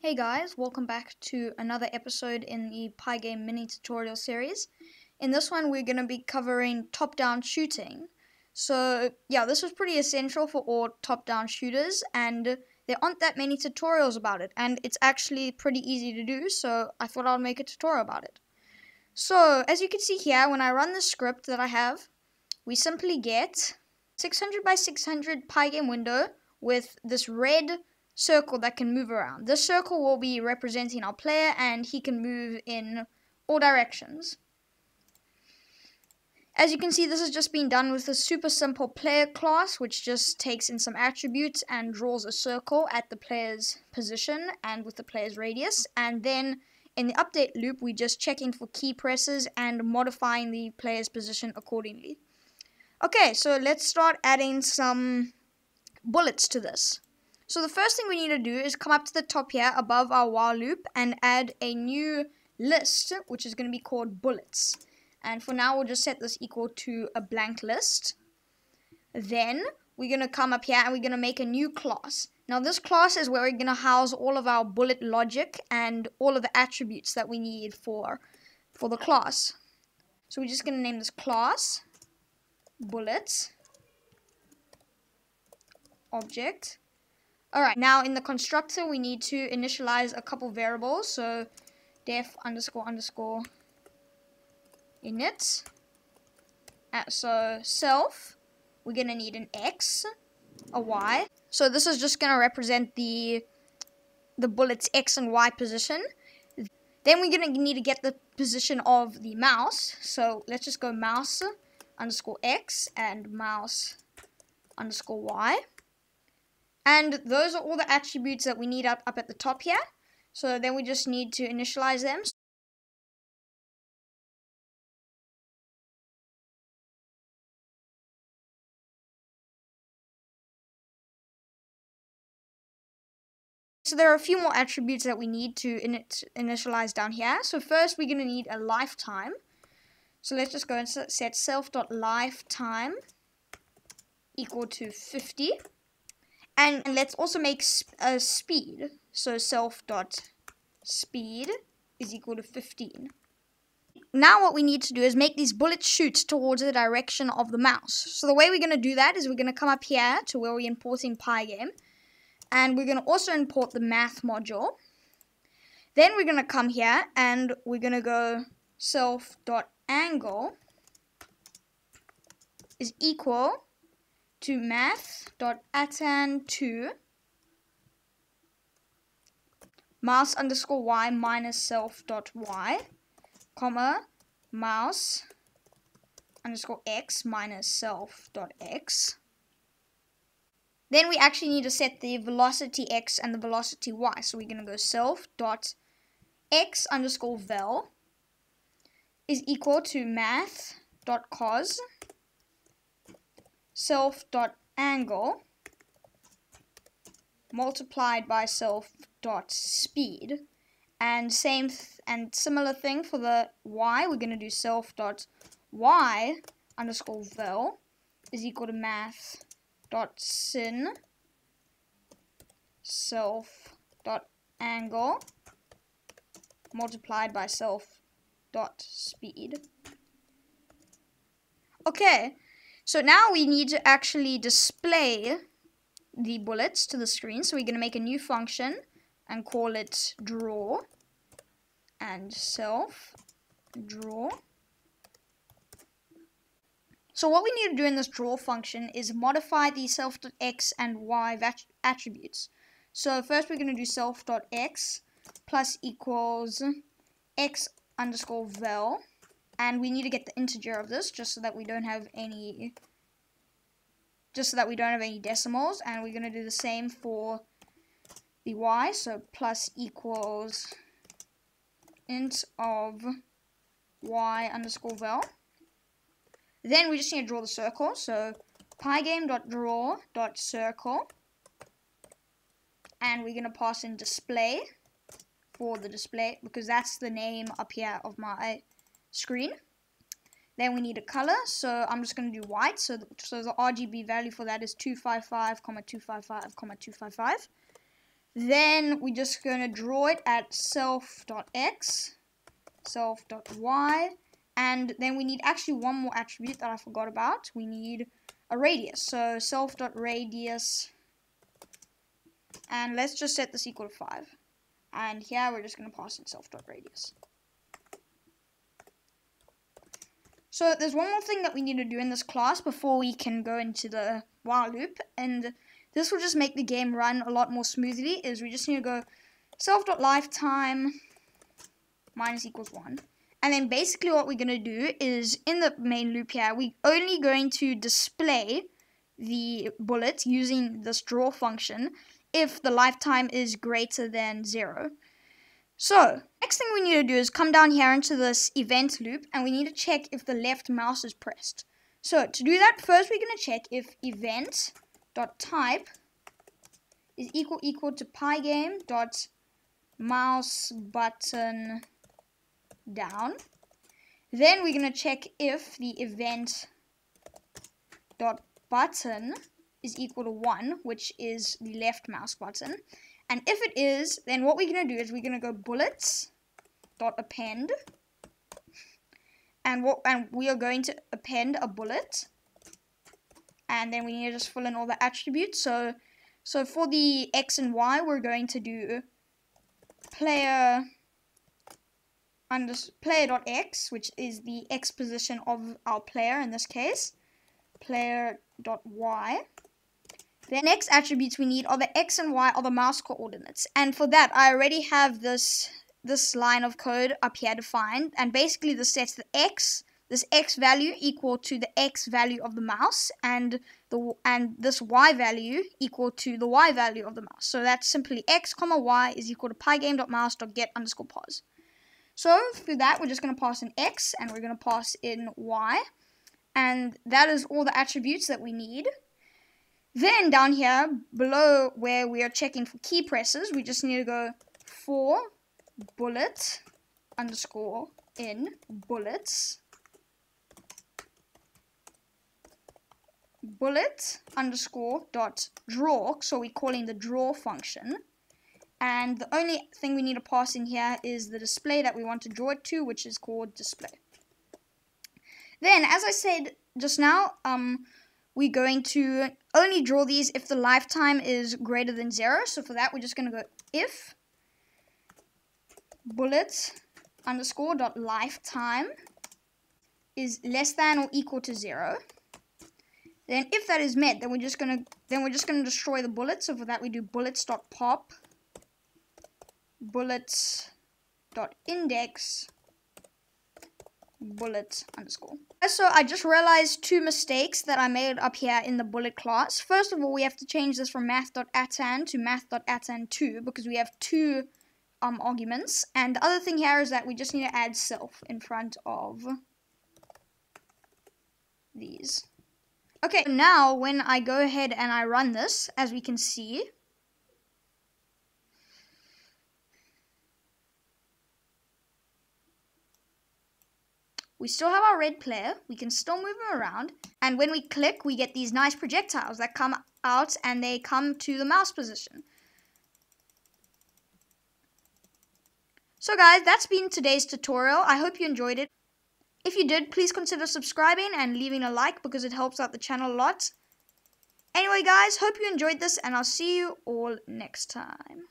Hey guys, welcome back to another episode in the Pygame mini tutorial series. In this one we're going to be covering top-down shooting. So yeah, this is pretty essential for all top-down shooters and there aren't that many tutorials about it and it's actually pretty easy to do, so I thought I'd make a tutorial about it. So as you can see here, when I run the script that I have, we simply get 600 by 600 Pygame window with this red circle that can move around. This circle will be representing our player and he can move in all directions. As you can see, this has just been done with a super simple player class, which just takes in some attributes and draws a circle at the player's position and with the player's radius. And then in the update loop, we just check in for key presses and modifying the player's position accordingly. Okay, so let's start adding some bullets to this. So the first thing we need to do is come up to the top here above our while loop and add a new list, which is going to be called bullets. And for now, we'll just set this equal to a blank list. Then we're going to come up here and we're going to make a new class. Now this class is where we're going to house all of our bullet logic and all of the attributes that we need for the class. So we're just going to name this class bullets object. Alright, now in the constructor we need to initialize a couple variables. So def underscore init. So self, we're going to need an x, a y. So this is just going to represent the bullet's x and y position. Then we're going to need to get the position of the mouse. So let's just go mouse underscore x and mouse underscore y. And those are all the attributes that we need up at the top here. So then we just need to initialize them. So there are a few more attributes that we need to initialize down here. So first we're going to need a lifetime. So let's just go and set self.lifetime equal to 50. And let's also make a speed. So self.speed is equal to 15. Now what we need to do is make these bullets shoot towards the direction of the mouse. So the way we're going to do that is we're going to come up here to where we're importing Pygame. And we're going to also import the math module. Then we're going to come here and we're going to go self.angle is equal to math.attend2 mouse underscore y minus self.y, comma, mouse underscore x minus self.x. Then we actually need to set the velocity x and the velocity y. So we're going to go self.x underscore vel is equal to math.cos self.angle multiplied by self.speed. And similar thing for the y, we're going to do self.y underscore vel is equal to math.sin self.angle multiplied by self.speed. Okay. So now we need to actually display the bullets to the screen. So we're going to make a new function and call it draw and self draw. So what we need to do in this draw function is modify the self.x and y attributes. So first we're going to do self.x plus equals x underscore vel. And we need to get the integer of this just so that we don't have any decimals. And we're going to do the same for the y. So plus equals int of y underscore vel. Then we just need to draw the circle. So pygame.draw.circle. And we're going to pass in display for the display because that's the name up here of my screen. Then we need a color, so I'm just going to do white. So the RGB value for that is 255, 255, 255. Then we're just going to draw it at self.x, self.y, and then we need actually one more attribute that I forgot about. We need a radius. So self.radius, and let's just set this equal to 5. And here we're just going to pass in self.radius. So there's one more thing that we need to do in this class before we can go into the while loop, and this will just make the game run a lot more smoothly, is we just need to go self.lifetime minus equals 1. And then basically what we're going to do is, in the main loop here, we're only going to display the bullet using this draw function if the lifetime is greater than 0. So, next thing we need to do is come down here into this event loop, and we need to check if the left mouse is pressed. So, to do that, first we're going to check if event.type is equal to Pygame.mouse button down. Then we're going to check if the event.button is equal to 1, which is the left mouse button. And if it is, then what we're going to do is we're going to go bullets.append, and we are going to append a bullet, and then we need to just fill in all the attributes. So for the x and y, we're going to do player.x, which is the x position of our player in this case, player.y. The next attributes we need are the x and y are the mouse coordinates. And for that, I already have this line of code up here defined. And basically this sets the this x value equal to the x value of the mouse, and this y value equal to the y value of the mouse. So that's simply x, y is equal to pygame.mouse.get_pos. So through that, we're just going to pass in x, and we're going to pass in y. And that is all the attributes that we need. Then down here below where we are checking for key presses, we just need to go for bullet underscore in bullets, bullet underscore dot draw. So we're calling the draw function. And the only thing we need to pass in here is the display that we want to draw it to, which is called display. Then, as I said just now, we're going to only draw these if the lifetime is greater than 0. So for that, we're just going to go if bullet underscore dot lifetime is less than or equal to 0. Then if that is met, then we're just going to destroy the bullet. So for that, we do bullets.pop bullets.index bullet underscore. So I just realized 2 mistakes that I made up here in the bullet class. First of all, we have to change this from math.attend to math.attend2 because we have 2 arguments. And the other thing here is that we just need to add self in front of these. Okay, now when I go ahead and I run this, as we can see, we still have our red player, we can still move him around, and when we click, we get these nice projectiles that come out and they come to the mouse position. So guys, that's been today's tutorial. I hope you enjoyed it. If you did, please consider subscribing and leaving a like because it helps out the channel a lot. Anyway guys, hope you enjoyed this and I'll see you all next time.